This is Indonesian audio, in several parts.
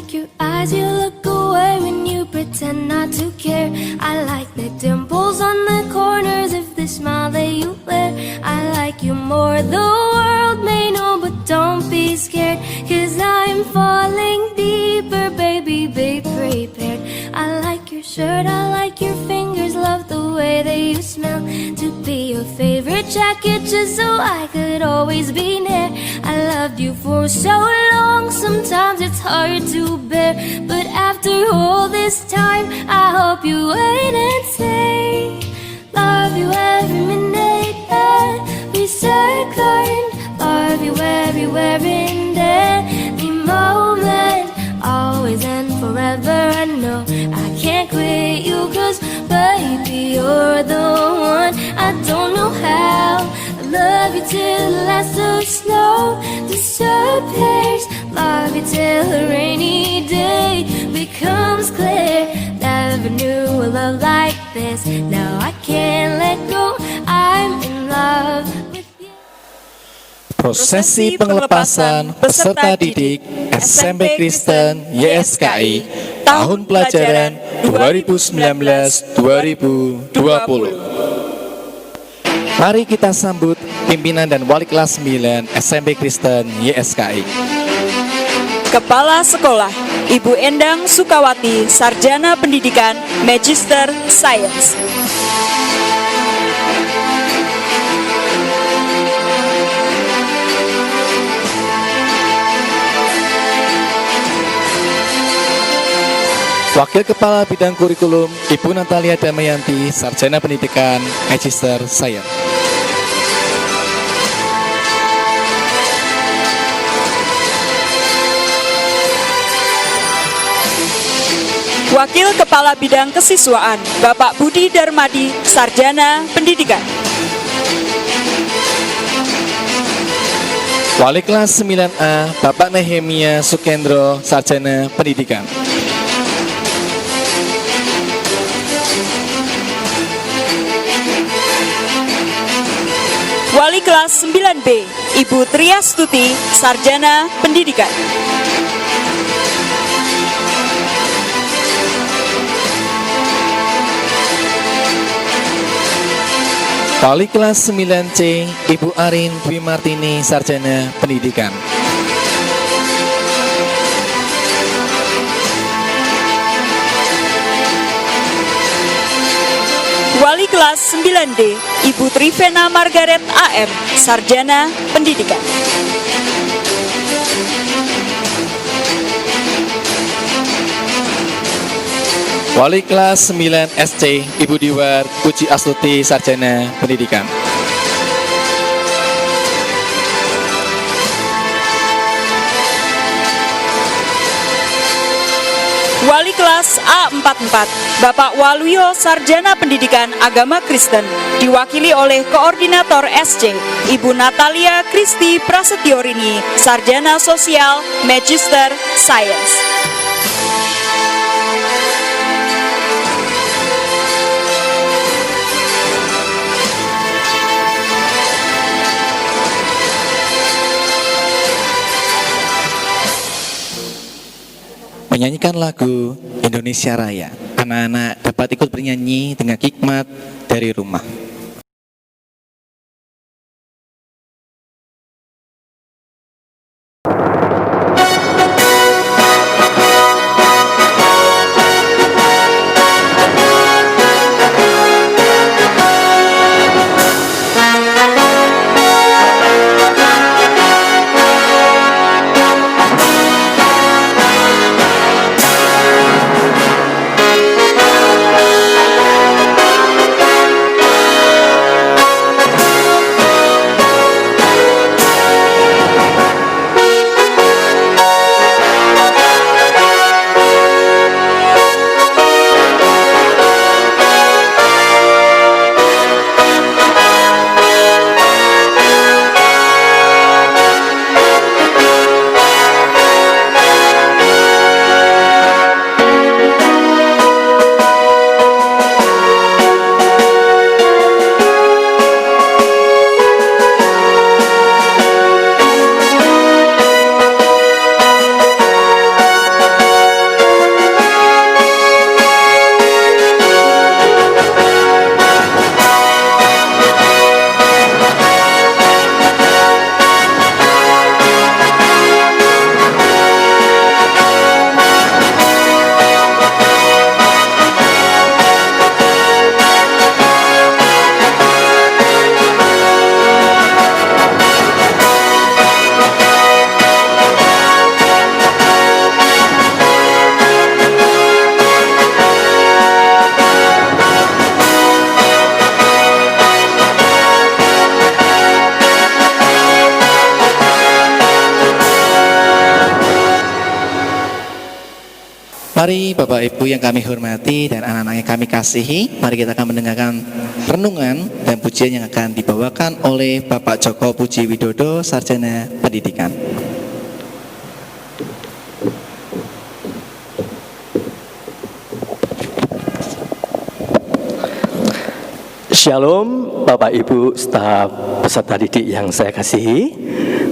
like your eyes, you look away when you pretend not to care. I like the dimples on the corners of the smile that you wear. I like you more, the world may know, but don't be scared, 'cause I'm falling deeper, baby, be prepared. I like your shirt, I like your fingers, love the way that you smell. To be your favorite jacket just so I could always be near. I loved you for so long, sometimes it's hard to bear, but after all this time, I hope you wait and say, love you every minute that we second, love you everywhere in every moment, always and forever. I know I can't quit you, 'cause baby, you're the one. I don't know how, I love you till the last of snow disappears, love you till a rainy day becomes clear. Never knew a love like this, now I can't let go, I'm in love with you. Prosesi pengelepasan peserta didik SMP Kristen YSKI tahun pelajaran 2019-2020. Mari kita sambut pimpinan dan wali kelas 9 SMP Kristen YSKI. Kepala Sekolah Ibu Endang Sukawati, Sarjana Pendidikan, Magister Science. Wakil Kepala Bidang Kurikulum Ibu Natalia Damayanti, Sarjana Pendidikan, Magister Science. Wakil Kepala Bidang Kesiswaan Bapak Budi Darmadi, Sarjana Pendidikan. Wali kelas 9A Bapak Nehemia Sukendro, Sarjana Pendidikan. Wali kelas 9B Ibu Triastuti, Sarjana Pendidikan. Wali kelas 9C Ibu Arin Dwi Martini, Sarjana Pendidikan. Wali kelas 9D Ibu Trivena Margaret AM, Sarjana Pendidikan. Wali kelas 9 SC Ibu Diwar Puji Astuti, Sarjana Pendidikan. Wali kelas A44 Bapak Waluyo, Sarjana Pendidikan Agama Kristen, diwakili oleh Koordinator SC Ibu Natalia Kristi Prasetyorini, Sarjana Sosial, Magister Science. Menyanyikan lagu Indonesia Raya. Anak-anak dapat ikut bernyanyi dengan hikmat dari rumah. Mari Bapak Ibu yang kami hormati dan anak-anak yang kami kasihi, mari kita akan mendengarkan renungan dan pujian yang akan dibawakan oleh Bapak Joko Puji Widodo, Sarjana Pendidikan. Shalom Bapak Ibu staf peserta didik yang saya kasihi.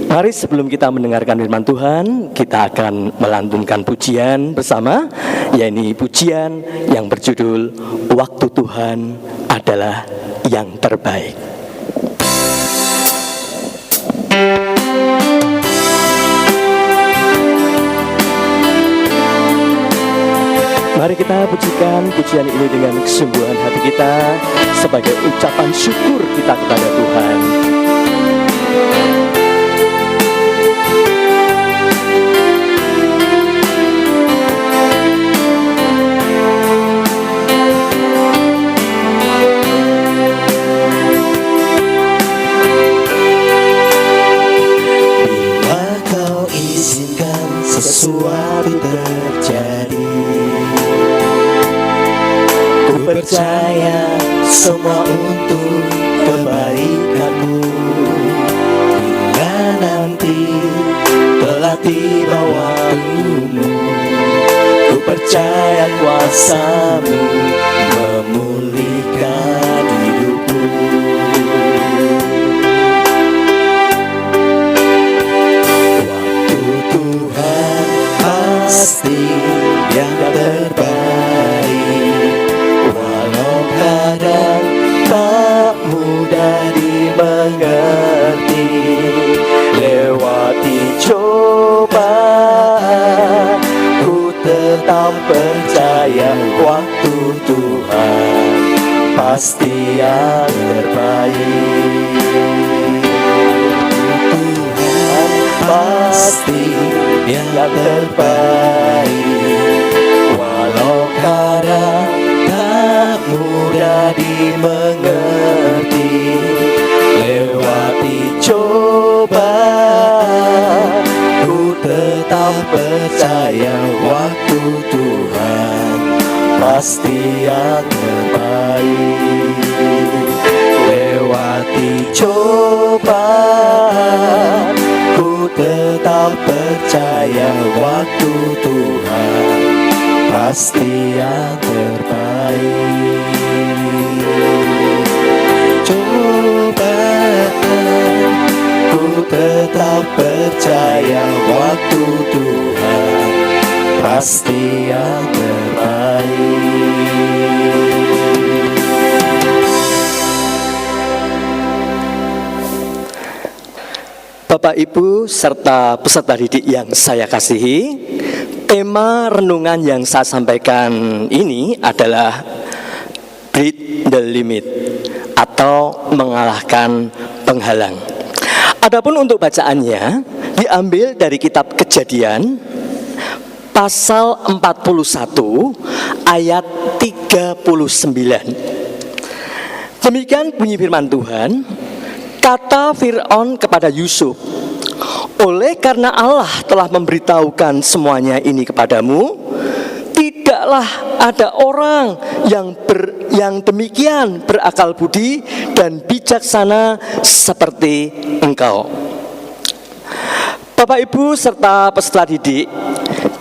Mari sebelum kita mendengarkan firman Tuhan, kita akan melantunkan pujian bersama, yaitu pujian yang berjudul Waktu Tuhan Adalah Yang Terbaik. Mari kita pujikan pujian ini dengan kesungguhan hati kita sebagai ucapan syukur kita kepada Tuhan. Bila kau izinkan sesuatu terjadi, ku percaya semua untuk kebaikanmu. Bila nanti telah tiba waktumu, ku percaya kuasamu memulihkan hidupku. Waktu Tuhan pasti yang terbaik, walau kadang tak mudah dimengerti. Lewati cobaan, ku tetap percaya waktu Tuhan pasti yang terbaik. Tuhan pasti yang terbaik, walau kadang tak mudah dimengerti. Lewati cobaan, ku tetap percaya waktu Tuhan pasti yang terbaik. Lewati cobaan, ku tetap percaya waktu Tuhan pasti yang terbaik. Cobaan, ku tetap percaya waktu Tuhan pasti yang terbaik. Bapak Ibu serta peserta didik yang saya kasihi, tema renungan yang saya sampaikan ini adalah Beat the Limit atau mengalahkan penghalang. Adapun untuk bacaannya diambil dari kitab Kejadian pasal 41 ayat 39. Demikian bunyi firman Tuhan. Kata Fir'aun kepada Yusuf, oleh karena Allah telah memberitahukan semuanya ini kepadamu, tidaklah ada orang yang demikian berakal budi dan bijaksana seperti engkau. Bapak Ibu serta peserta didik,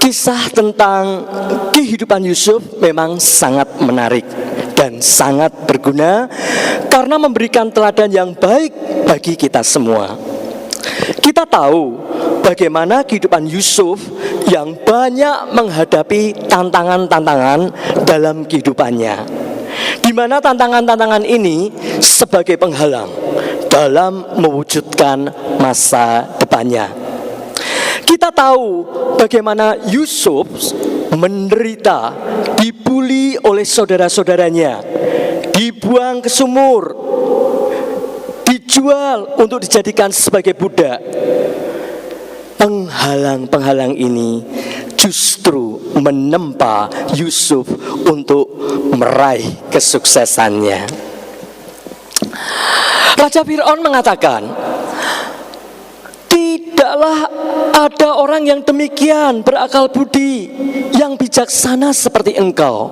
kisah tentang kehidupan Yusuf memang sangat menarik dan sangat berguna karena memberikan teladan yang baik bagi kita semua. Kita tahu bagaimana kehidupan Yusuf yang banyak menghadapi tantangan-tantangan dalam kehidupannya, di mana tantangan-tantangan ini sebagai penghalang dalam mewujudkan masa depannya. Kita tahu bagaimana Yusuf menderita, dibuli oleh saudara-saudaranya, dibuang ke sumur, dijual untuk dijadikan sebagai budak. Penghalang-penghalang ini justru menempa Yusuf untuk meraih kesuksesannya. Raja Fir'aun mengatakan, tidaklah ada orang yang demikian berakal budi, yang bijaksana seperti engkau.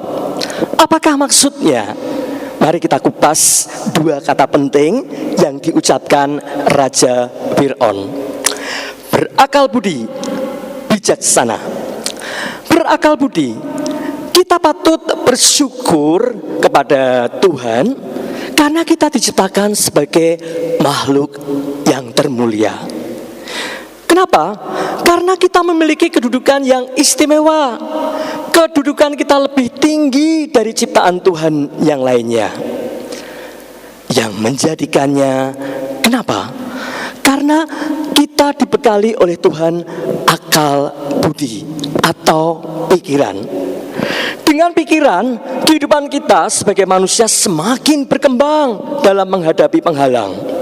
Apakah maksudnya? Mari kita kupas dua kata penting yang diucapkan Raja Fir'aun. Berakal budi, bijaksana. Berakal budi, kita patut bersyukur kepada Tuhan karena kita diciptakan sebagai makhluk yang termulia. Kenapa? Karena kita memiliki kedudukan yang istimewa. Kedudukan kita lebih tinggi dari ciptaan Tuhan yang lainnya. Yang menjadikannya, kenapa? Karena kita dibekali oleh Tuhan akal budi atau pikiran. Dengan pikiran, kehidupan kita sebagai manusia semakin berkembang dalam menghadapi penghalang.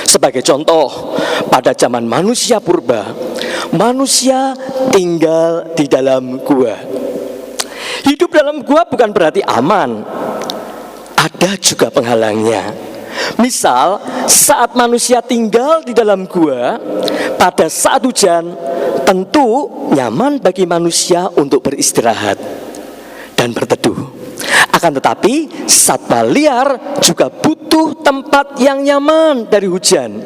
Sebagai contoh, pada zaman manusia purba, manusia tinggal di dalam gua. Hidup dalam gua bukan berarti aman. Ada juga penghalangnya. Misal, saat manusia tinggal di dalam gua, pada saat hujan, tentu nyaman bagi manusia untuk beristirahat dan berteduh. Akan tetapi satwa liar juga butuh tempat yang nyaman dari hujan.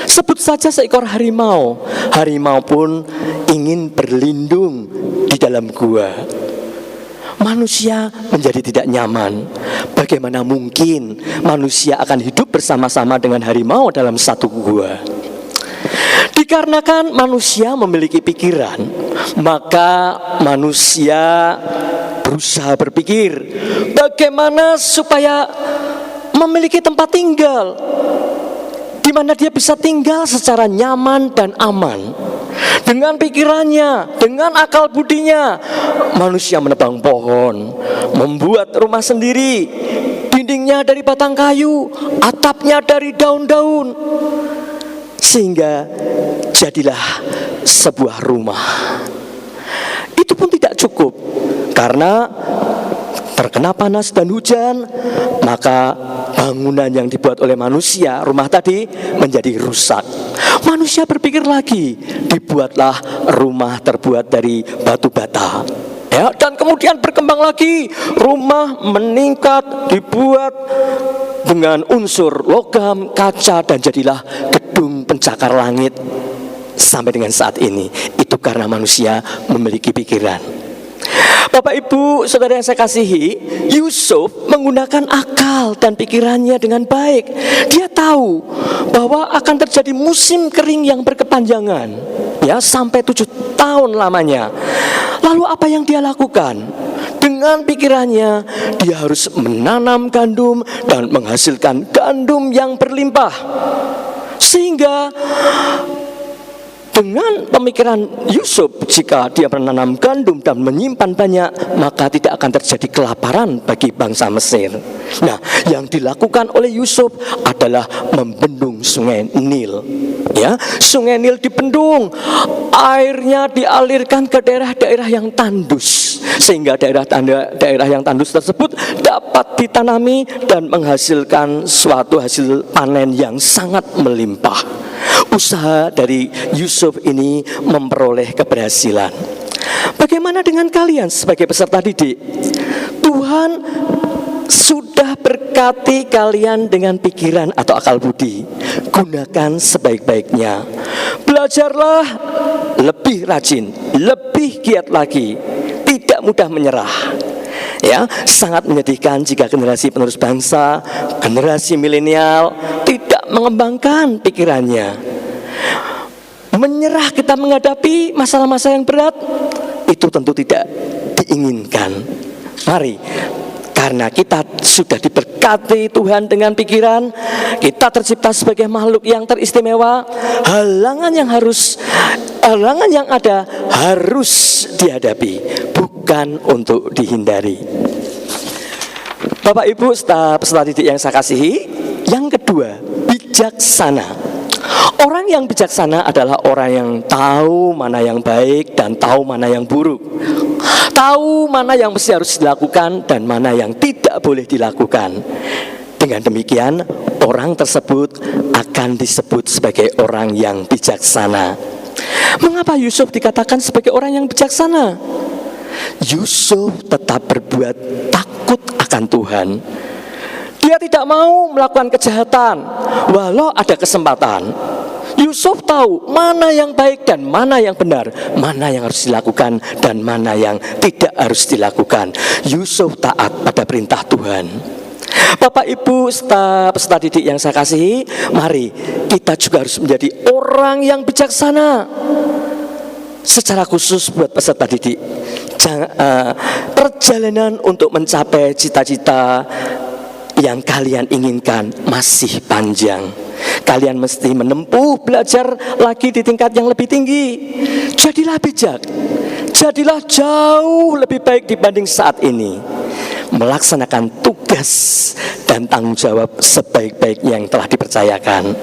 Sebut saja seekor harimau. Harimau pun ingin berlindung di dalam gua. Manusia menjadi tidak nyaman. Bagaimana mungkin manusia akan hidup bersama-sama dengan harimau dalam satu gua? Dikarenakan manusia memiliki pikiran, maka manusia berusaha berpikir bagaimana supaya memiliki tempat tinggal di mana dia bisa tinggal secara nyaman dan aman. Dengan pikirannya, dengan akal budinya, manusia menebang pohon, membuat rumah sendiri, dindingnya dari batang kayu, atapnya dari daun-daun, sehingga jadilah sebuah rumah. Itu pun tidak cukup, karena terkena panas dan hujan, maka bangunan yang dibuat oleh manusia, rumah tadi, menjadi rusak. Manusia berpikir lagi, dibuatlah rumah terbuat dari batu bata. Ya, dan kemudian berkembang lagi, rumah meningkat, dibuat dengan unsur logam, kaca, dan jadilah gedung pencakar langit sampai dengan saat ini. Itu karena manusia memiliki pikiran. Bapak Ibu, saudara yang saya kasihi, Yusuf menggunakan akal dan pikirannya dengan baik. Dia tahu bahwa akan terjadi musim kering yang berkepanjangan, ya, sampai 7 tahun lamanya. Lalu apa yang dia lakukan? Dengan pikirannya, dia harus menanam gandum dan menghasilkan gandum yang berlimpah. Sehingga dengan pemikiran Yusuf, jika dia menanam gandum dan menyimpan banyak, maka tidak akan terjadi kelaparan bagi bangsa Mesir. Nah, yang dilakukan oleh Yusuf adalah membendung sungai Nil. Ya, sungai Nil dibendung, airnya dialirkan ke daerah-daerah yang tandus, sehingga daerah yang tandus tersebut dapat ditanami dan menghasilkan suatu hasil panen yang sangat melimpah. Usaha dari Yusuf ini memperoleh keberhasilan. Bagaimana dengan kalian sebagai peserta didik? Tuhan sudah berkati kalian dengan pikiran atau akal budi. Gunakan sebaik-baiknya. Belajarlah lebih rajin, lebih giat lagi, tidak mudah menyerah. Ya, sangat menyedihkan jika generasi penerus bangsa, generasi milenial tidak mengembangkan pikirannya. Menyerah kita menghadapi masalah-masalah yang berat, itu tentu tidak diinginkan. Mari, karena kita sudah diberkati Tuhan dengan pikiran, kita tercipta sebagai makhluk yang teristimewa, halangan yang ada harus dihadapi, bukan untuk dihindari. Bapak Ibu peserta didik yang saya kasihi, yang kedua, bijaksana. Orang yang bijaksana adalah orang yang tahu mana yang baik dan tahu mana yang buruk. Tahu mana yang mesti harus dilakukan dan mana yang tidak boleh dilakukan. Dengan demikian, orang tersebut akan disebut sebagai orang yang bijaksana. Mengapa Yusuf dikatakan sebagai orang yang bijaksana? Yusuf tetap berbuat takut akan Tuhan. Dia tidak mau melakukan kejahatan walau ada kesempatan. Yusuf tahu mana yang baik dan mana yang benar, mana yang harus dilakukan dan mana yang tidak harus dilakukan. Yusuf taat pada perintah Tuhan. Bapak Ibu peserta didik yang saya kasihi, mari kita juga harus menjadi orang yang bijaksana. Secara khusus buat peserta didik, perjalanan untuk mencapai cita-cita yang kalian inginkan masih panjang. Kalian mesti menempuh belajar lagi di tingkat yang lebih tinggi. Jadilah bijak, jadilah jauh lebih baik dibanding saat ini. Melaksanakan tugas dan tanggung jawab sebaik-baik yang telah dipercayakan.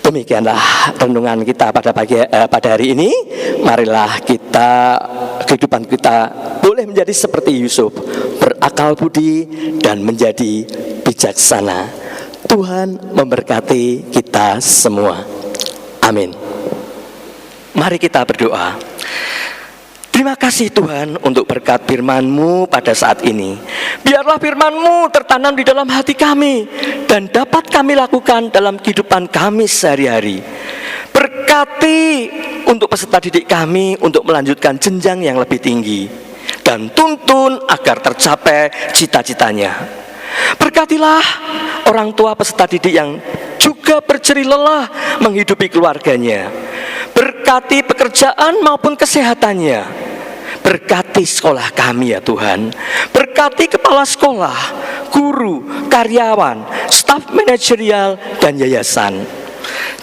Demikianlah renungan kita pada hari ini. Marilah kehidupan kita boleh menjadi seperti Yusuf, berakal budi dan menjadi bijaksana. Tuhan memberkati kita semua. Amin. Mari kita berdoa. Terima kasih Tuhan untuk berkat firman-Mu pada saat ini. Biarlah firman-Mu tertanam di dalam hati kami dan dapat kami lakukan dalam kehidupan kami sehari-hari. Berkati untuk peserta didik kami untuk melanjutkan jenjang yang lebih tinggi dan tuntun agar tercapai cita-citanya. Berkatilah orang tua peserta didik yang juga berjerih lelah menghidupi keluarganya. Berkati pekerjaan maupun kesehatannya. Berkati sekolah kami ya Tuhan. Berkati kepala sekolah, guru, karyawan, staf manajerial dan yayasan.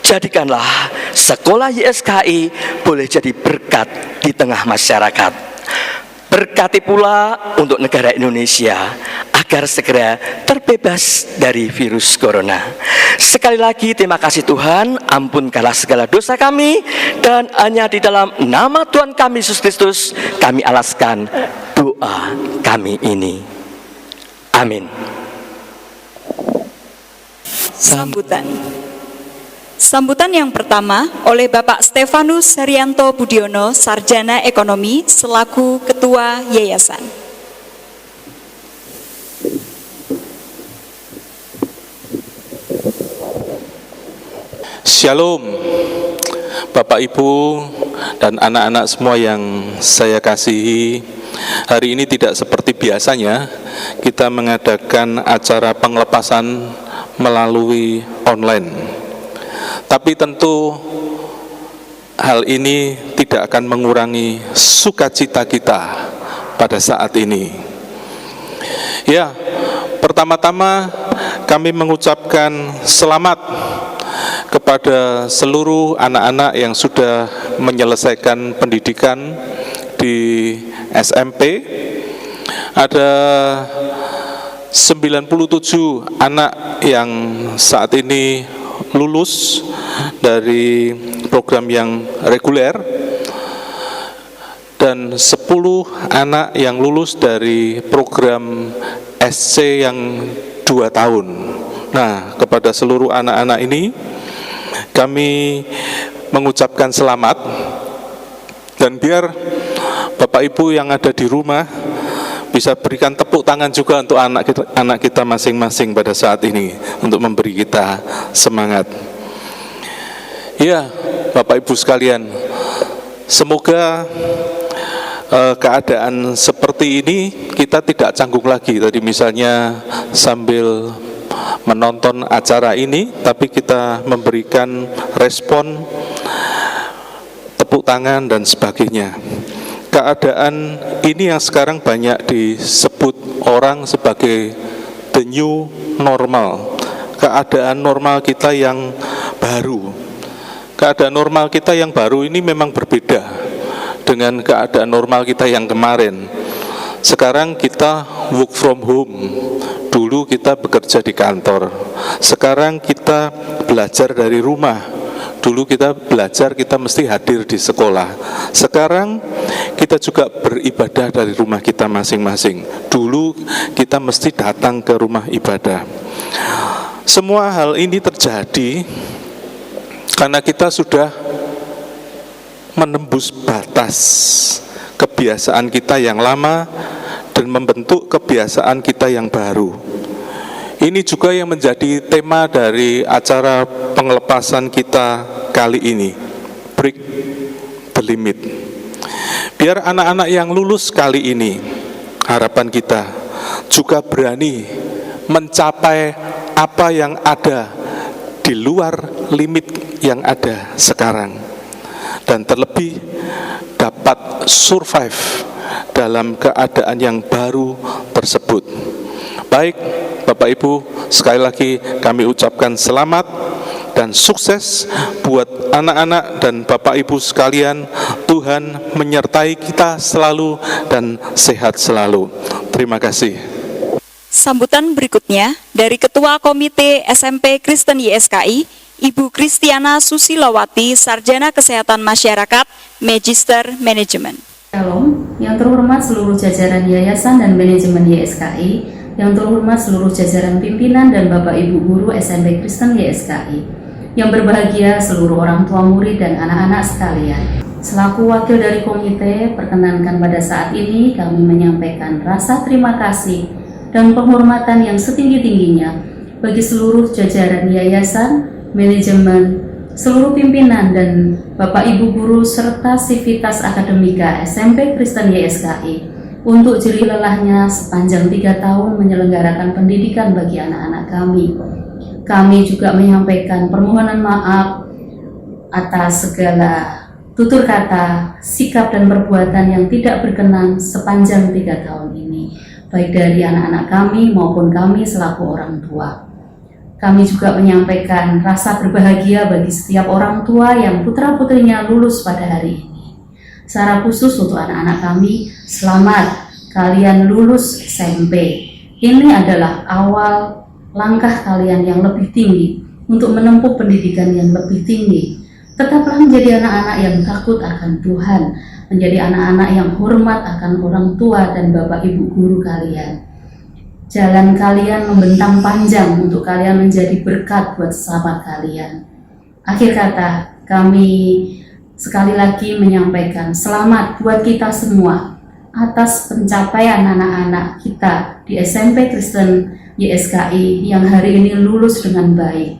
Jadikanlah sekolah YSKI boleh jadi berkat di tengah masyarakat. Berkati pula untuk negara Indonesia agar segera terbebas dari virus corona. Sekali lagi terima kasih Tuhan, ampunkanlah segala dosa kami, dan hanya di dalam nama Tuhan kami Yesus Kristus kami alaskan doa kami ini. Amin. Sambutan yang pertama oleh Bapak Stefanus Haryanto Budiono, Sarjana Ekonomi selaku Ketua Yayasan. Shalom Bapak Ibu dan anak-anak semua yang saya kasihi. Hari ini tidak seperti biasanya kita mengadakan acara pengelepasan melalui online. Tapi tentu hal ini tidak akan mengurangi sukacita kita pada saat ini. Ya, pertama-tama kami mengucapkan selamat kepada seluruh anak-anak yang sudah menyelesaikan pendidikan di SMP. Ada 97 anak yang saat ini lulus dari program yang reguler dan 10 anak yang lulus dari program SC yang 2 tahun. Nah, kepada seluruh anak-anak ini kami mengucapkan selamat, dan biar Bapak Ibu yang ada di rumah bisa berikan tepuk tangan juga untuk anak kita masing-masing pada saat ini untuk memberi kita semangat. Ya, Bapak Ibu sekalian, semoga keadaan seperti ini kita tidak canggung lagi. Tadi misalnya sambil menonton acara ini, tapi kita memberikan respon, tepuk tangan dan sebagainya. Keadaan ini yang sekarang banyak disebut orang sebagai the new normal. Keadaan normal kita yang baru. Keadaan normal kita yang baru ini memang berbeda dengan keadaan normal kita yang kemarin. Sekarang kita work from home. Dulu kita bekerja di kantor. Sekarang kita belajar dari rumah. Dulu kita belajar, kita mesti hadir di sekolah. Sekarang kita juga beribadah dari rumah kita masing-masing. Dulu kita mesti datang ke rumah ibadah. Semua hal ini terjadi Karena kita sudah menembus batas kebiasaan kita yang lama dan membentuk kebiasaan kita yang baru. Ini juga yang menjadi tema dari acara pengelepasan kita kali ini, Break the Limit. Biar anak-anak yang lulus kali ini, harapan kita juga berani mencapai apa yang ada di luar limit yang ada sekarang, dan terlebih dapat survive dalam keadaan yang baru tersebut. Baik, Bapak Ibu, sekali lagi kami ucapkan selamat dan sukses buat anak-anak dan Bapak Ibu sekalian. Tuhan menyertai kita selalu dan sehat selalu. Terima kasih. Sambutan berikutnya dari Ketua Komite SMP Kristen YSKI, Ibu Kristiana Susilowati, Sarjana Kesehatan Masyarakat, Magister Manajemen. Shalom, yang terhormat seluruh jajaran Yayasan dan Manajemen YSKI, yang terhormat seluruh jajaran pimpinan dan Bapak Ibu Guru SMP Kristen YSKI, yang berbahagia seluruh orang tua murid dan anak-anak sekalian. Selaku wakil dari komite, perkenankan pada saat ini kami menyampaikan rasa terima kasih dan penghormatan yang setinggi-tingginya bagi seluruh jajaran yayasan, manajemen, seluruh pimpinan dan Bapak Ibu Guru serta Sivitas Akademika SMP Kristen YSKI untuk jerih lelahnya sepanjang 3 tahun menyelenggarakan pendidikan bagi anak-anak kami. Kami juga menyampaikan permohonan maaf atas segala tutur kata, sikap dan perbuatan yang tidak berkenan sepanjang 3 tahun ini, baik dari anak-anak kami maupun kami selaku orang tua. Kami juga menyampaikan rasa berbahagia bagi setiap orang tua yang putra-putrinya lulus pada hari ini. Secara khusus untuk anak-anak kami, selamat kalian lulus SMP. Ini adalah awal langkah kalian yang lebih tinggi untuk menempuh pendidikan yang lebih tinggi. Tetaplah menjadi anak-anak yang takut akan Tuhan, menjadi anak-anak yang hormat akan orang tua dan Bapak Ibu Guru kalian. Jalan kalian membentang panjang untuk kalian menjadi berkat buat sesama kalian. Akhir kata, kami sekali lagi menyampaikan selamat buat kita semua atas pencapaian anak-anak kita di SMP Kristen YSKI yang hari ini lulus dengan baik.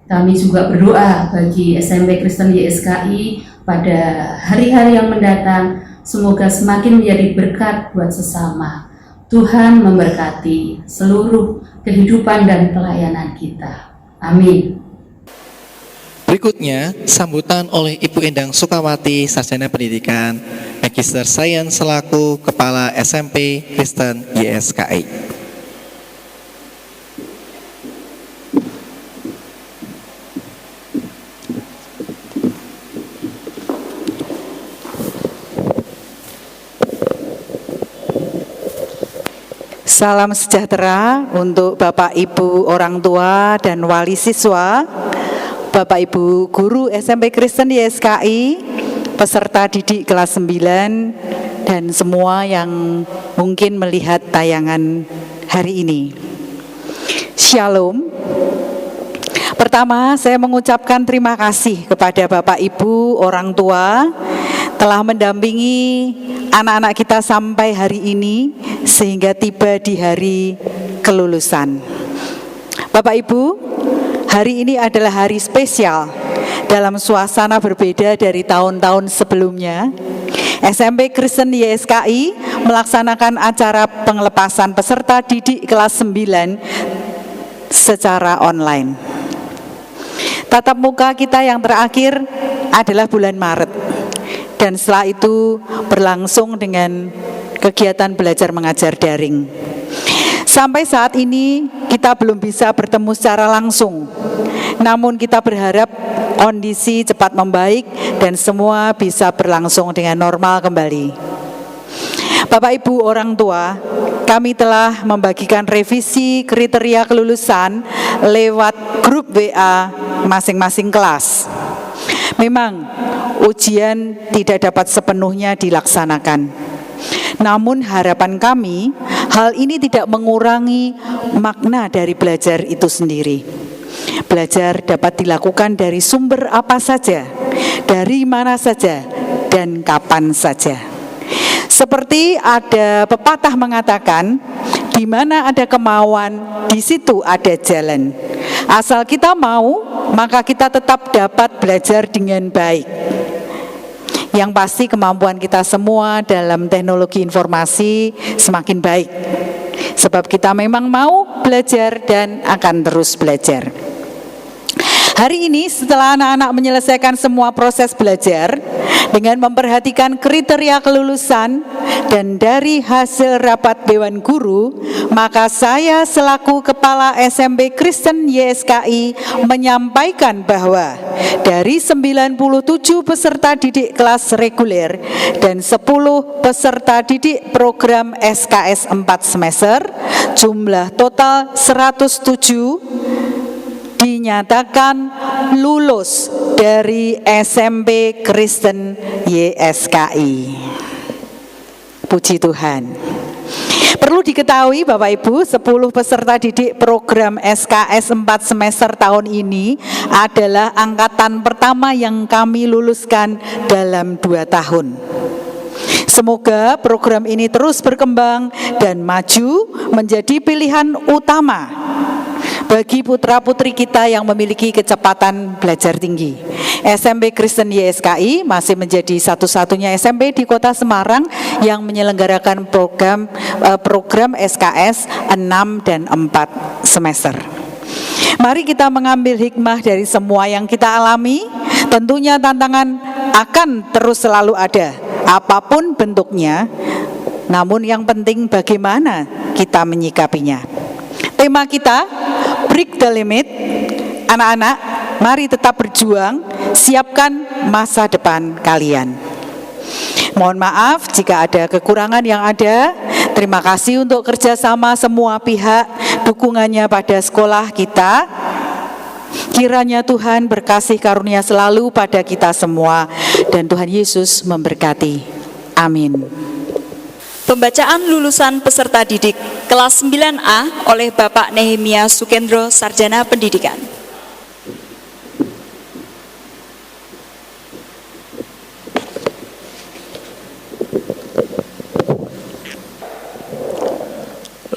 Kami juga berdoa bagi SMP Kristen YSKI pada hari-hari yang mendatang, semoga semakin menjadi berkat buat sesama. Tuhan memberkati seluruh kehidupan dan pelayanan kita. Amin. Berikutnya, sambutan oleh Ibu Endang Sukawati, Sarjana Pendidikan, Magister Sains selaku Kepala SMP Kristen YSKI. Salam sejahtera untuk Bapak Ibu orang tua dan wali siswa, Bapak Ibu Guru SMP Kristen YSKI, peserta didik kelas 9, dan semua yang mungkin melihat tayangan hari ini. Shalom. Pertama, saya mengucapkan terima kasih kepada Bapak Ibu orang tua telah mendampingi anak-anak kita sampai hari ini sehingga tiba di hari kelulusan. Bapak Ibu, hari ini adalah hari spesial dalam suasana berbeda dari tahun-tahun sebelumnya. SMP Kristen YSKI melaksanakan acara pengelepasan peserta didik kelas 9 secara online. Tatap muka kita yang terakhir adalah bulan Maret. Dan setelah itu berlangsung dengan kegiatan belajar mengajar daring. Sampai saat ini kita belum bisa bertemu secara langsung. Namun kita berharap kondisi cepat membaik dan semua bisa berlangsung dengan normal kembali. Bapak Ibu orang tua, kami telah membagikan revisi kriteria kelulusan lewat grup WA masing-masing kelas. Memang ujian tidak dapat sepenuhnya dilaksanakan. Namun harapan kami, hal ini tidak mengurangi makna dari belajar itu sendiri. Belajar dapat dilakukan dari sumber apa saja, dari mana saja, dan kapan saja. Seperti ada pepatah mengatakan, di mana ada kemauan, di situ ada jalan. Asal kita mau, maka kita tetap dapat belajar dengan baik. Yang pasti kemampuan kita semua dalam teknologi informasi semakin baik. Sebab kita memang mau belajar dan akan terus belajar. Hari ini setelah anak-anak menyelesaikan semua proses belajar dengan memperhatikan kriteria kelulusan dan dari hasil rapat Dewan Guru, maka saya selaku Kepala SMP Kristen YSKI menyampaikan bahwa dari 97 peserta didik kelas reguler dan 10 peserta didik program SKS 4 semester, jumlah total 107 dinyatakan lulus dari SMP Kristen YSKI. Puji Tuhan. Perlu diketahui Bapak Ibu, 10 peserta didik program SKS 4 semester tahun ini adalah angkatan pertama yang kami luluskan dalam 2 tahun. Semoga program ini terus berkembang dan maju menjadi pilihan utama bagi putra-putri kita yang memiliki kecepatan belajar tinggi. SMP Kristen YSKI masih menjadi satu-satunya SMP di Kota Semarang yang menyelenggarakan program SKS 6 dan 4 semester. Mari kita mengambil hikmah dari semua yang kita alami. Tentunya tantangan akan terus selalu ada, apapun bentuknya. Namun yang penting bagaimana kita menyikapinya. Tema kita, break the limit. Anak-anak, mari tetap berjuang, siapkan masa depan kalian. Mohon maaf jika ada kekurangan yang ada. Terima kasih untuk kerjasama semua pihak, dukungannya pada sekolah kita. Kiranya Tuhan berkasih karunia selalu pada kita semua, dan Tuhan Yesus memberkati. Amin. Pembacaan lulusan peserta didik kelas 9A oleh Bapak Nehemia Sukendro, Sarjana Pendidikan.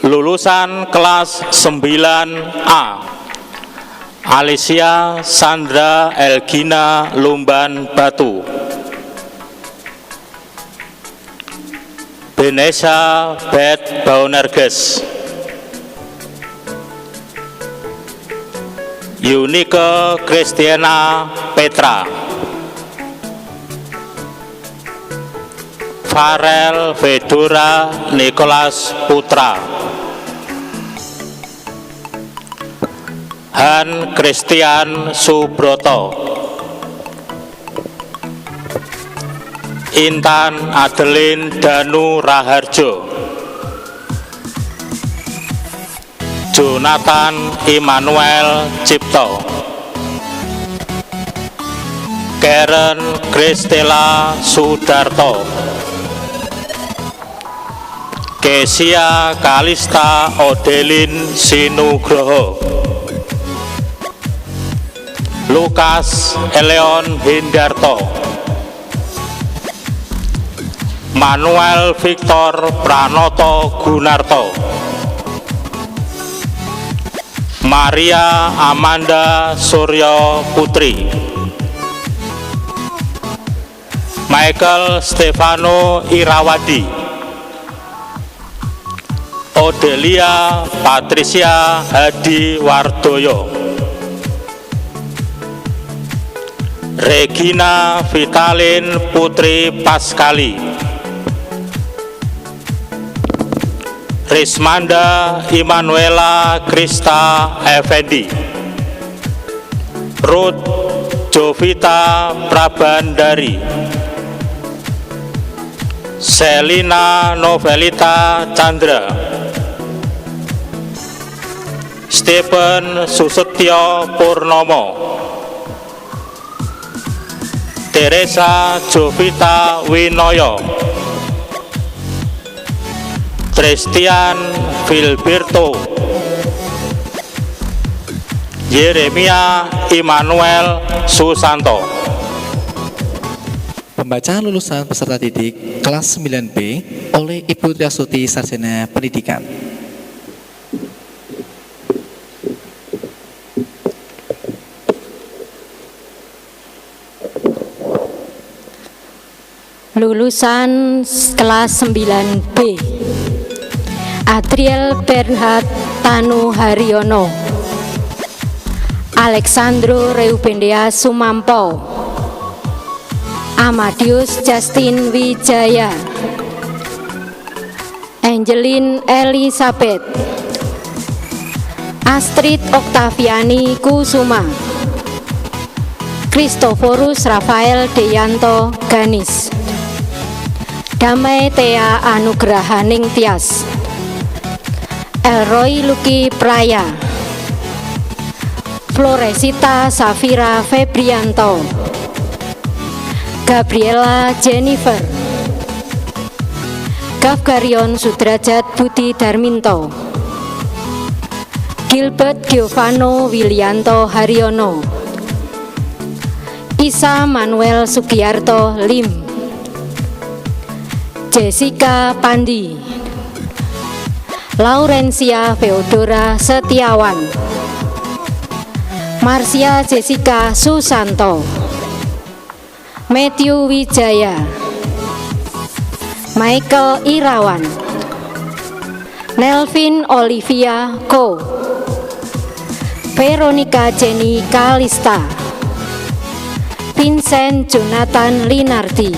Lulusan kelas 9A, Alicia Sandra Elgina Lumban Batu, Benesa Bet Baunerges, Yunike Kristiana Petra, Farel Vedora Nicholas Putra, Han Christian Subroto, Intan Adeline Danu Raharjo, Jonathan Immanuel Cipto, Karen Kristela Sudarto, Kesia Kalista Odelin Sinugroho, Lukas Eleon Hindarto, Manuel Victor Pranoto Gunarto, Maria Amanda Suryo Putri, Michael Stefano Irawadi, Odelia Patricia Hadi Wardoyo, Regina Vitalin Putri Paskali, Rismanda Immanuela Krista Effendi, Ruth Jovita Prabandari, Selina Novelita Chandra, Stephen Susetyo Purnomo, Teresa Jovita Winoyo, Christian Filberto, Yeremia Immanuel Susanto. Pembacaan lulusan peserta didik kelas 9B oleh Ibu Triasuti Sarjana Pendidikan. Lulusan kelas 9B Adriel Bernhard Tanu Haryono, Alexandro Reubendea Sumampo, Amadius Justin Wijaya, Angeline Elizabeth, Astrid Oktaviani Kusuma, Kristoforus Rafael Deyanto Ganis, Damai Tea Anugrahaning Tias, Elroy Luki Praya, Floresita Safira Febrianto, Gabriela Jennifer, Gavgarion Sudrajat Budi Darminto, Gilbert Giovanno Wilianto Haryono, Isa Manuel Sugiyarto Lim, Jessica Pandi, Laurencia Feodora Setiawan, Marcia Jessica Susanto, Matthew Wijaya, Michael Irawan, Nelvin Olivia Ko, Veronica Jenny Kalista, Vincent Jonathan Linardi,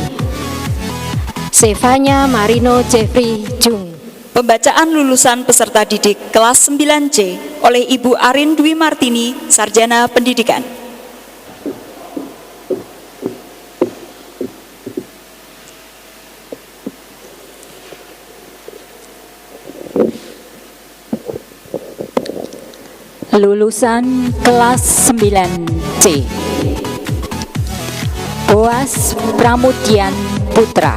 Sevanya Marino Jeffrey Jung. Pembacaan lulusan peserta didik kelas 9C oleh Ibu Arin Dwi Martini, Sarjana Pendidikan. Lulusan kelas 9C Boas Pramudian Putra,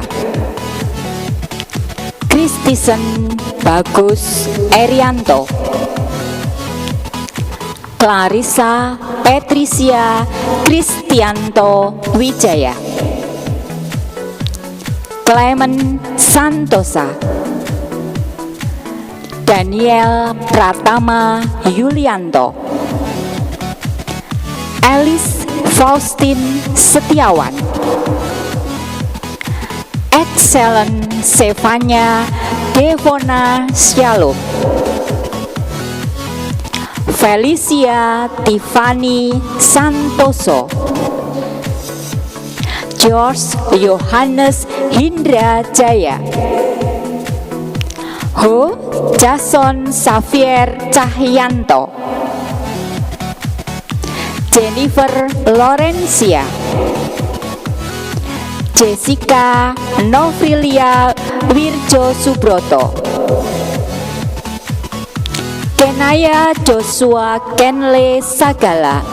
Kristisen Bagus Erianto, Clarissa Patricia Kristianto Wijaya, Clement Santosa, Daniel Pratama Yulianto, Elis Faustin Setiawan, Excellent Sevanya Devona Shalom, Felicia Tiffany Santoso, George Yohanes Hindra Jaya, Ho Jason Xavier Cahyanto, Jennifer Lorencia, Jessica Novilia Wirjo Subroto, Kenaya Joshua Kenle Sagala,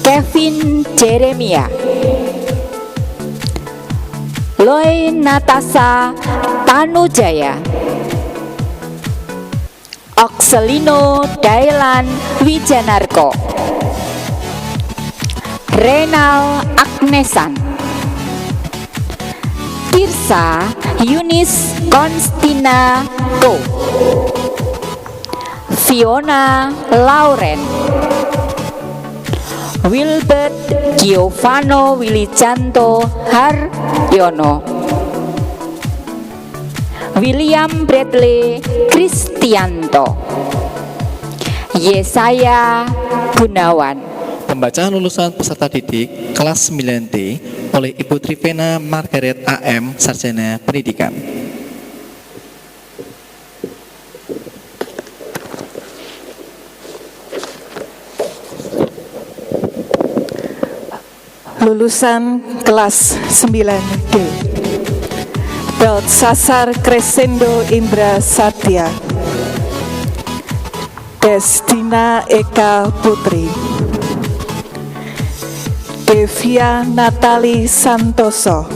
Kevin Jeremia, Loy Natasha Tanujaya, Oxelino Dailan Wijanarko, Renal Agnesan, Tirsa Yunis Konstina Ko, Fiona Lauren, Wilbert Giovanno Wilijanto Haryono, William Bradley Kristianto, Yesaya Gunawan. Pembacaan lulusan peserta didik kelas 9D oleh Ibu Trivena Margaret AM, Sarjana Pendidikan. Lulusan kelas 9D Balthasar Crescendo Indra Satya, Destina Eka Putri, Devia Natali Santoso,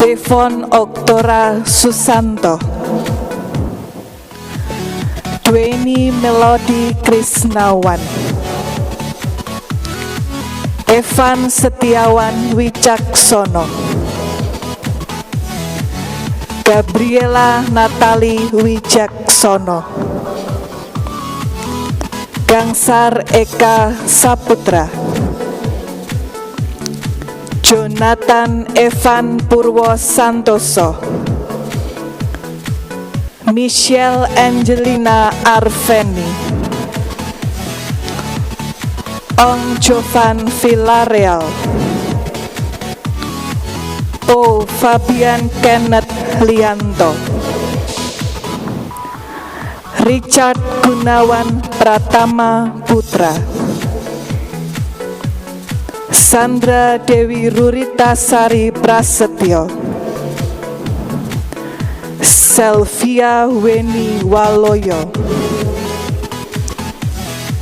Devon Oktora Susanto, Dweni Melody Krisnawan, Evan Setiawan Wicaksono, Gabriela Natali Wijaksono, Gangsar Eka Saputra, Jonathan Evan Purwo Santoso, Michelle Angelina Arveni, Ong Jovan Villarreal, O Fabian Kenneth Lianto, Richard Gunawan Pratama Putra, Sandra Dewi Rurita Sari Prasetyo, Selvia Weni Waloyo,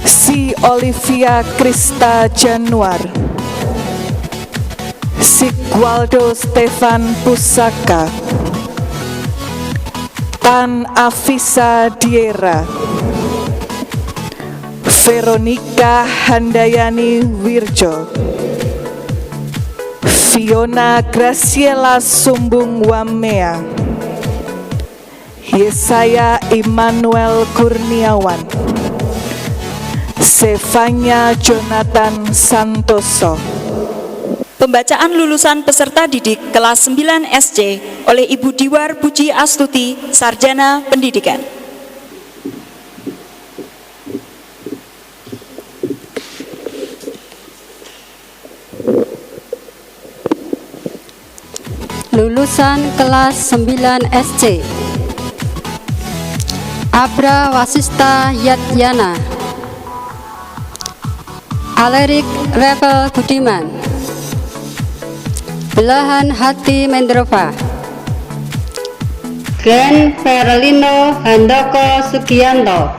Si Olivia Krista Januar, Sigwaldo Stefan Pusaka, Tan Afisa Diera, Veronica Handayani Wirjo, Fiona Graciela Sumbung Wamea, Yesaya Immanuel Kurniawan, Sevanya Jonathan Santoso. Pembacaan lulusan peserta didik kelas 9 SC oleh Ibu Diwar Puji Astuti, Sarjana Pendidikan. Lulusan kelas 9 SC Abra Wasista Yatyana, Alerik Revel Budiman, Belahan Hati Mendrova, Glenn Ferlino Handoko Sugianto,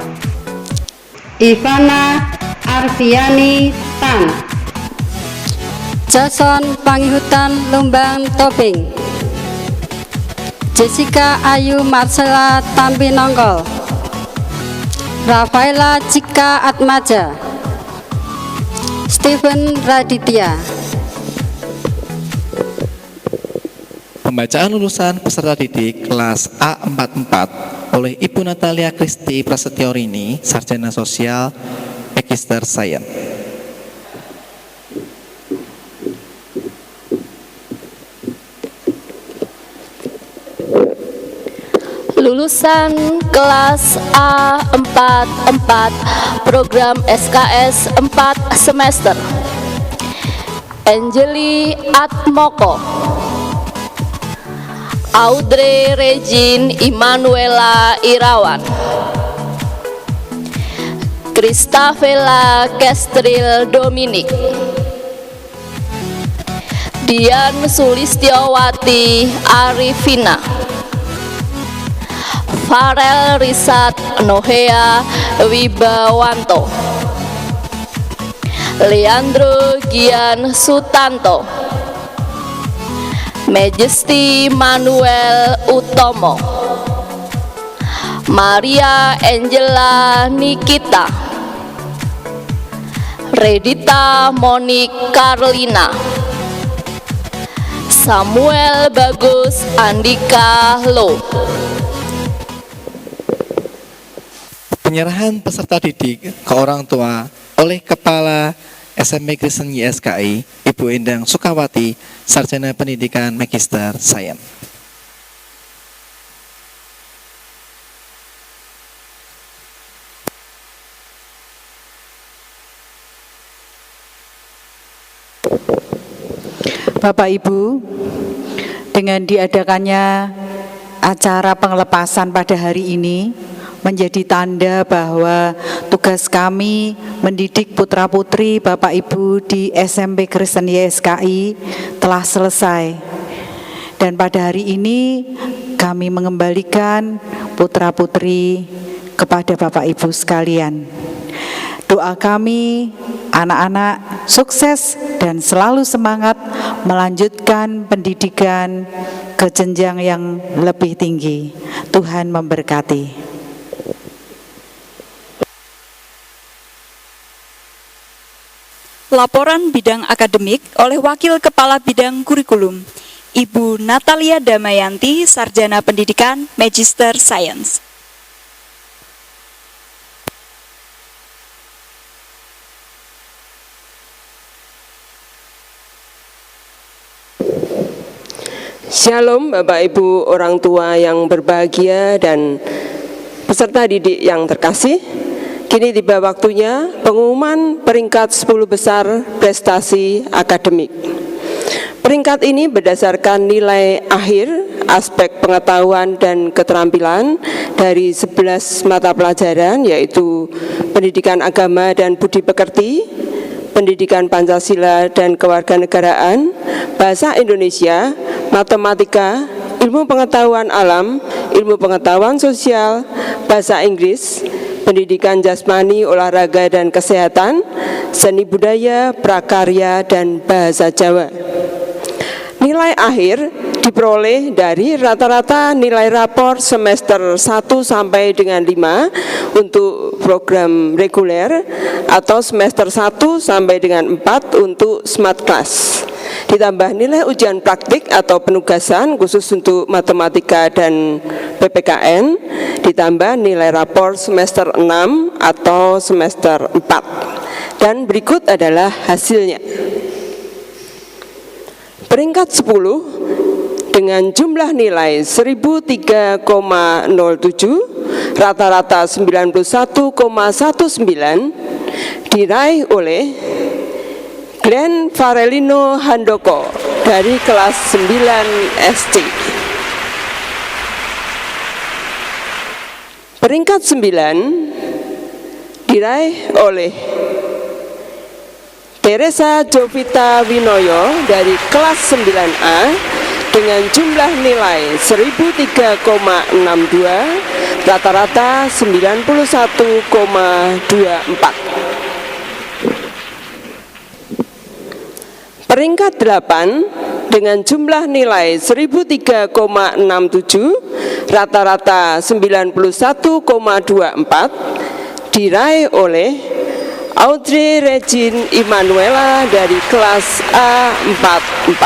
Ivana Arviani Tan, Jason Pangihutan Lumbang Tobing, Jessica Ayu Marcella Tampinongkol, Rafaela Cika Atmaja, Stephen Raditya. Pembacaan lulusan peserta didik kelas A44 oleh Ibu Natalia Kristi Prasetyorini, Sarjana Sosial, Magister Sains. Lulusan kelas A44 program SKS 4 semester Angeli Atmoko, Audrey Regine Immanuela Irawan, Kristafela Kestril Dominik, Dian Sulistiowati Arifina, Farel Risat Nohea Wibawanto, Leandro Gian Sutanto, Majesty Manuel Utomo, Maria Angela Nikita, Redita Monik Carlina, Samuel Bagus Andika Lo. Penyerahan peserta didik ke orang tua oleh Kepala SMP Kristen YSKI, Ibu Endang Sukawati, Sarjana Pendidikan Magister Sains. Bapak Ibu, dengan diadakannya acara pengelepasan pada hari ini menjadi tanda bahwa tugas kami mendidik putra-putri Bapak Ibu di SMP Kristen YSKI telah selesai. Dan pada hari ini kami mengembalikan putra-putri kepada Bapak Ibu sekalian. Doa kami, anak-anak sukses dan selalu semangat melanjutkan pendidikan ke jenjang yang lebih tinggi. Tuhan memberkati. laporan bidang akademik oleh Wakil Kepala Bidang Kurikulum, Ibu Natalia Damayanti, Sarjana Pendidikan, Magister Sains. Shalom Bapak Ibu orang tua yang berbahagia dan peserta didik yang terkasih. Kini tiba waktunya pengumuman peringkat 10 besar prestasi akademik. Peringkat ini berdasarkan nilai akhir aspek pengetahuan dan keterampilan dari 11 mata pelajaran, yaitu pendidikan agama dan budi pekerti, pendidikan Pancasila dan kewarganegaraan, bahasa Indonesia, matematika, ilmu pengetahuan alam, ilmu pengetahuan sosial, bahasa Inggris, pendidikan jasmani, olahraga dan kesehatan, seni budaya, prakarya, dan bahasa Jawa. Nilai akhir diperoleh dari rata-rata nilai rapor semester 1 sampai dengan 5 untuk program reguler atau semester 1 sampai dengan 4 untuk smart class. Ditambah nilai ujian praktik atau penugasan khusus untuk matematika dan PPKN, ditambah nilai rapor semester 6 atau semester 4. Dan berikut adalah hasilnya. Peringkat 10 dengan jumlah nilai 1003,07, rata-rata 91,19, diraih oleh Glenn Farelino Handoko dari kelas 9 SD. Peringkat 9 diraih oleh Teresa Jovita Winoyo dari kelas 9A dengan jumlah nilai 1003,62, rata-rata 91,24. Peringkat 8 dengan jumlah nilai 1003,67, rata-rata 91,24, diraih oleh Audrey Regine Immanuela dari kelas A44.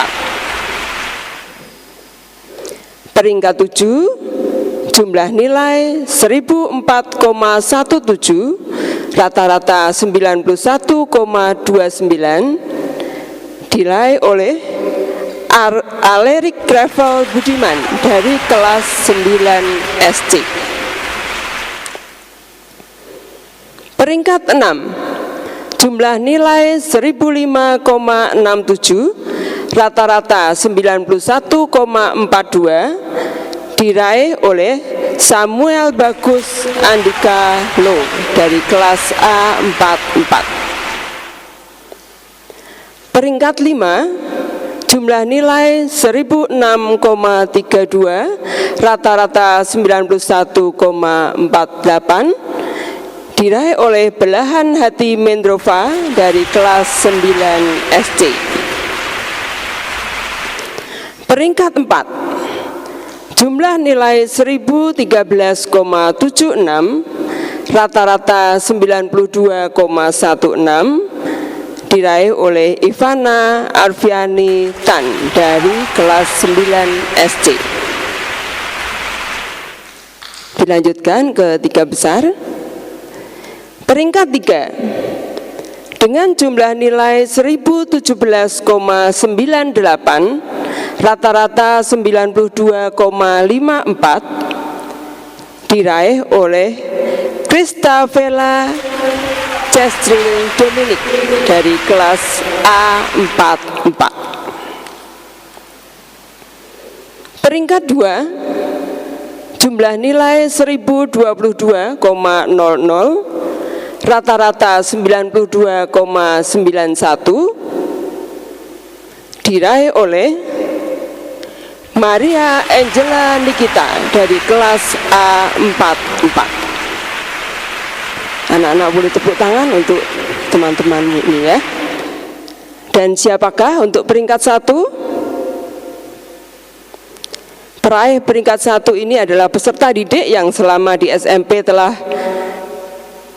Peringkat 7, jumlah nilai 1004,17, rata-rata 91,29, diraih oleh Alerik Gravel Budiman dari kelas 9 SD. Peringkat 6, jumlah nilai 1005,67, rata-rata 91,42, diraih oleh Samuel Bagus Andika Lo dari kelas A44. Peringkat 5, jumlah nilai 1006,32, rata-rata 91,48, diraih oleh Belahan Hati Mendrova dari kelas 9 SD. Peringkat 4, jumlah nilai 1013,76, rata-rata 92,16, diraih oleh Ivana Arfiani Tan dari kelas 9 SD. Dilanjutkan ke 3 besar. Peringkat 3 dengan jumlah nilai 1017,98, rata-rata 92,54, diraih oleh Kristavela Cestril Dominic dari kelas A44. Peringkat 2, jumlah nilai 1022,00, rata-rata 92,91, diraih oleh Maria Angela Nikita dari kelas A44. Anak-anak boleh tepuk tangan untuk teman-teman ini ya. Dan siapakah untuk peringkat 1? Peraih peringkat 1 ini adalah peserta didik yang selama di SMP telah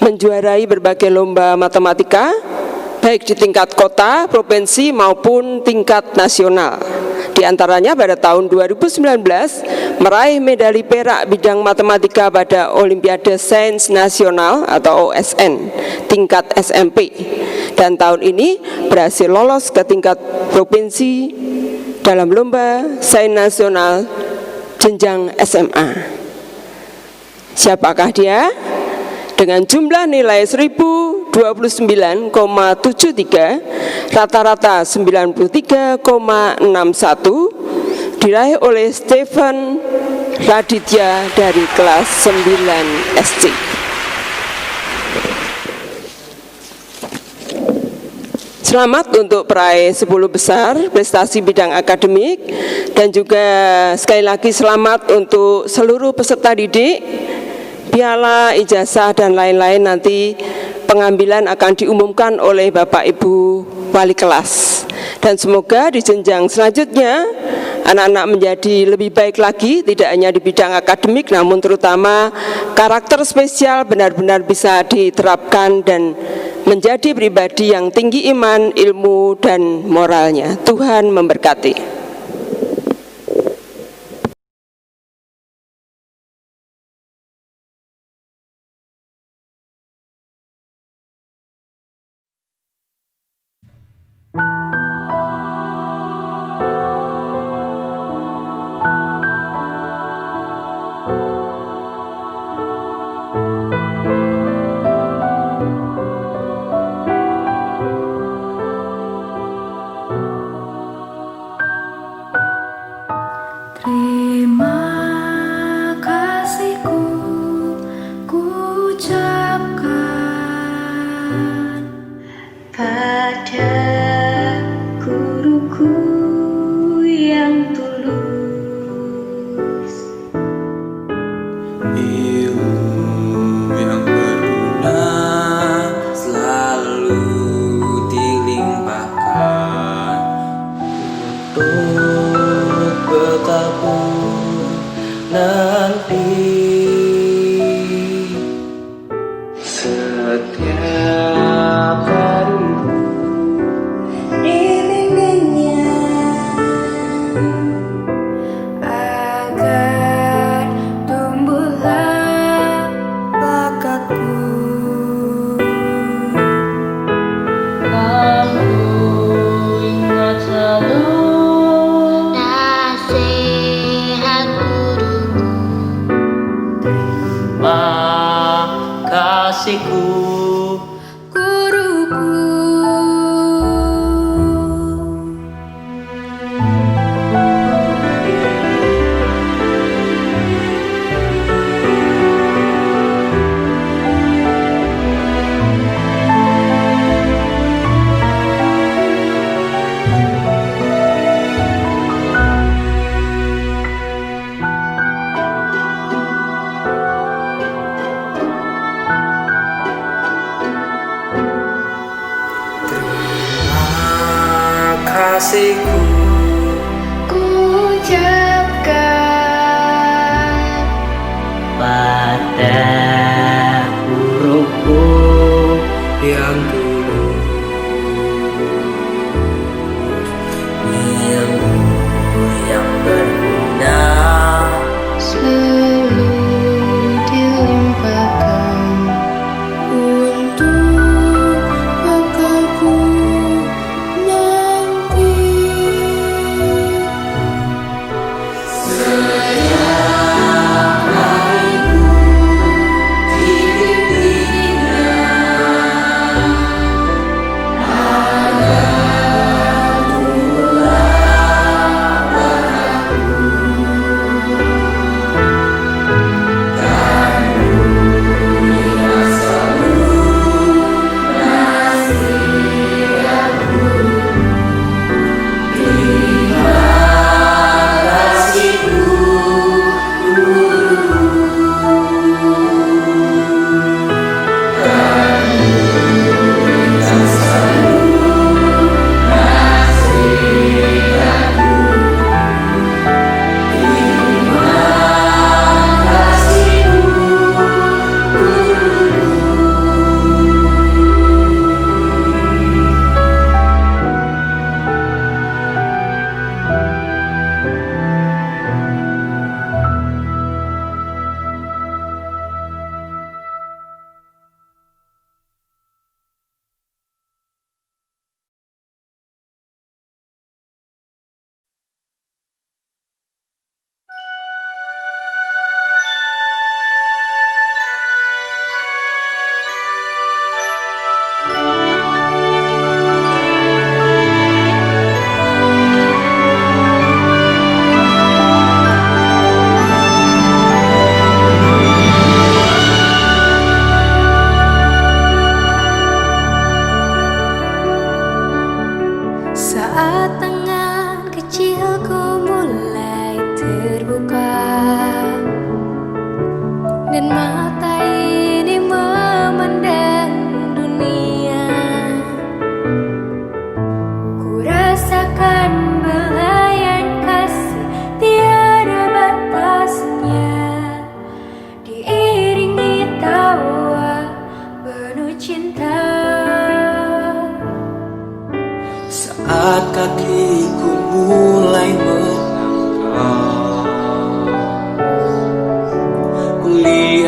menjuarai berbagai lomba matematika, baik di tingkat kota, provinsi maupun tingkat nasional. Di antaranya pada tahun 2019 meraih medali perak bidang matematika pada Olimpiade Sains Nasional atau OSN tingkat SMP. Dan tahun ini berhasil lolos ke tingkat provinsi dalam lomba Sains Nasional jenjang SMA. Siapakah dia? Dengan jumlah nilai 1029,73, rata-rata 93,61, diraih oleh Stephen Raditya dari kelas 9 SC. Selamat untuk peraih 10 besar prestasi bidang akademik, dan juga sekali lagi selamat untuk seluruh peserta didik. Piala, ijazah, dan lain-lain nanti pengambilan akan diumumkan oleh Bapak Ibu Wali kelas. Dan semoga di jenjang selanjutnya anak-anak menjadi lebih baik lagi, tidak hanya di bidang akademik, namun terutama karakter spesial benar-benar bisa diterapkan dan menjadi pribadi yang tinggi iman, ilmu, dan moralnya. Tuhan memberkati. Terima kasihku ku ucapkan pada guruku yang tulus, ilmu yang berguna selalu dilimpahkan untuk bertabur nanti. Setiap harimu iringinya agar tumbuhlah bakatku. Kamu ingat selalu Nasihat guruku, kasihku. guruku. Kasihku Ku ucapkan pada guruku yang tulus, ilmu yang berguna selalu dilimpahkan untuk bakalku nanti.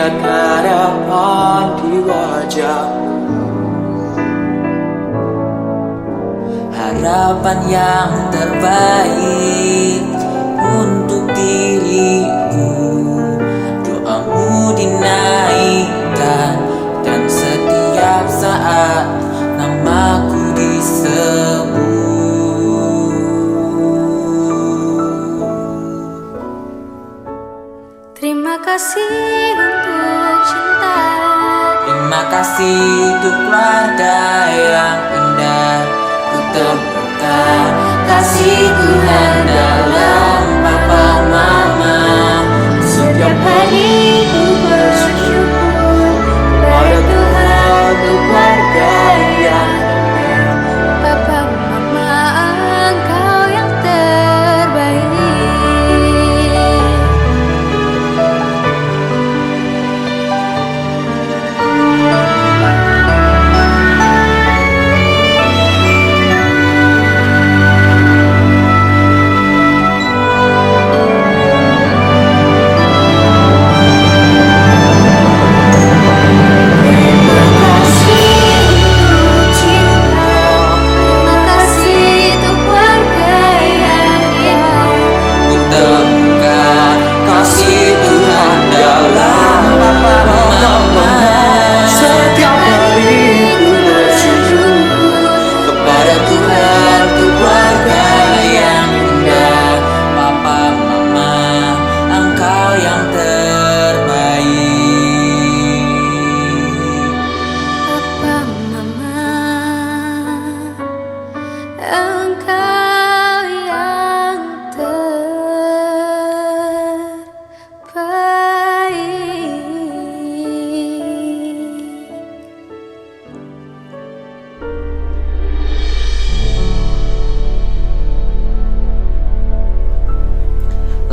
lihat harapan di wajahmu, harapan yang terbaik untuk diriku. Doamu dinaikkan dan setiap saat namaku disebut. Terima kasih untuk cinta, terima kasih untuk keluarga yang indah. Ku temukan kasih Tuhan dalam papa mama. Setiap hari ku bersyukur pada Tuhan untuk keluarga yang indah. Papa mama engkau yang terbaik.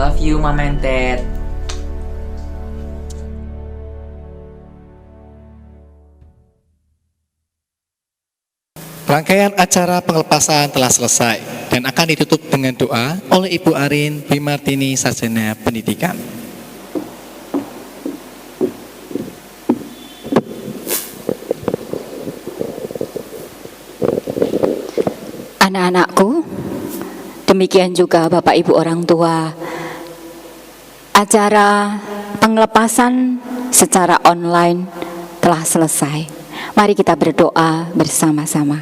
Love you, Mama and Dad. Rangkaian acara pengelepasan telah selesai dan akan ditutup dengan doa oleh Ibu Arin Bimartini, Sarjana Pendidikan. Anak-anakku, demikian juga Bapak Ibu orang tua, acara pengelepasan secara online telah selesai. Mari kita berdoa bersama-sama.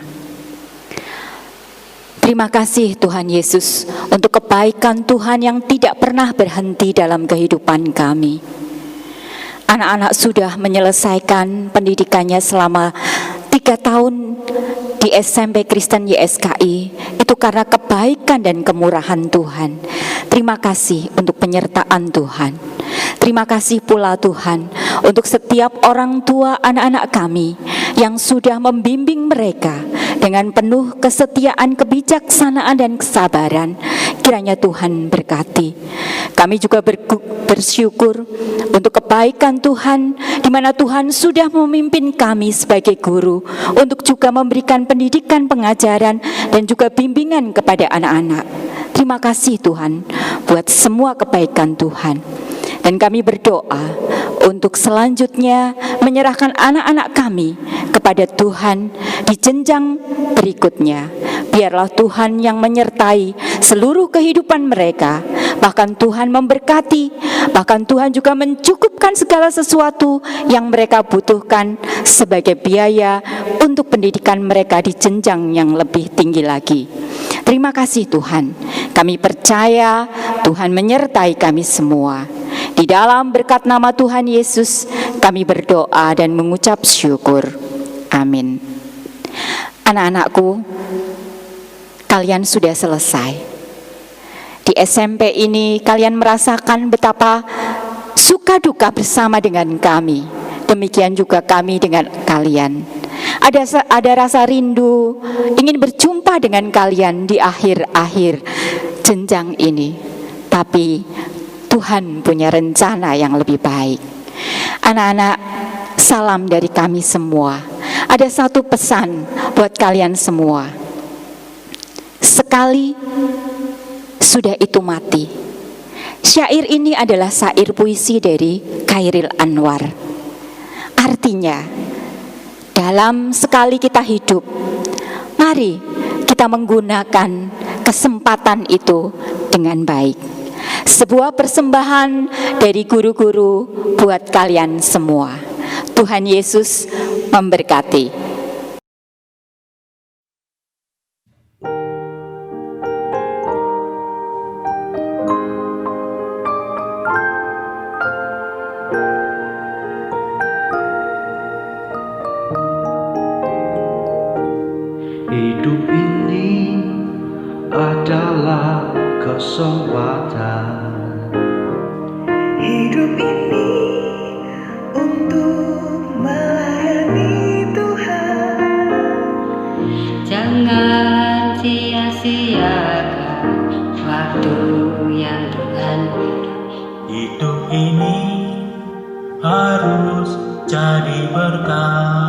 Terima kasih Tuhan Yesus untuk kebaikan Tuhan yang tidak pernah berhenti dalam kehidupan kami. Anak-anak sudah menyelesaikan pendidikannya selama 3 tahun di SMP Kristen YSKI. Itu karena kebaikan dan kemurahan Tuhan. Terima kasih untuk penyertaan Tuhan. Terima kasih pula Tuhan untuk setiap orang tua anak-anak kami yang sudah membimbing mereka dengan penuh kesetiaan, kebijaksanaan dan kesabaran. Kiranya Tuhan berkati. Kami juga bersyukur untuk kebaikan Tuhan, di mana Tuhan sudah memimpin kami sebagai guru untuk juga memberikan pendidikan, pengajaran dan juga bimbingan kepada anak-anak. Terima kasih Tuhan buat semua kebaikan Tuhan. Dan kami berdoa untuk selanjutnya menyerahkan anak-anak kami kepada Tuhan di jenjang berikutnya. Biarlah Tuhan yang menyertai seluruh kehidupan mereka. Bahkan Tuhan memberkati, bahkan Tuhan juga mencukupkan segala sesuatu yang mereka butuhkan sebagai biaya untuk pendidikan mereka di jenjang yang lebih tinggi lagi. Terima kasih Tuhan. Kami percaya Tuhan menyertai kami semua. Di dalam berkat nama Tuhan Yesus, kami berdoa dan mengucap syukur. Amin. Anak-anakku, kalian sudah selesai. Di SMP ini kalian merasakan betapa suka duka bersama dengan kami. Demikian juga kami dengan kalian. Ada rasa rindu ingin berjumpa dengan kalian di akhir-akhir jenjang ini. Tapi Tuhan punya rencana yang lebih baik. Anak-anak, salam dari kami semua. Ada satu pesan buat kalian semua. Sekali sudah itu mati. Syair ini adalah syair puisi dari Khairil Anwar. Artinya, dalam sekali kita hidup, mari kita menggunakan kesempatan itu dengan baik. Sebuah persembahan dari guru-guru buat kalian semua. Tuhan Yesus memberkati. Hidup ini adalah kesempatan. Hidup ini untuk melayani Tuhan. Jangan sia-siakan waktu yang Tuhan beri. Hidup ini harus jadi berkah.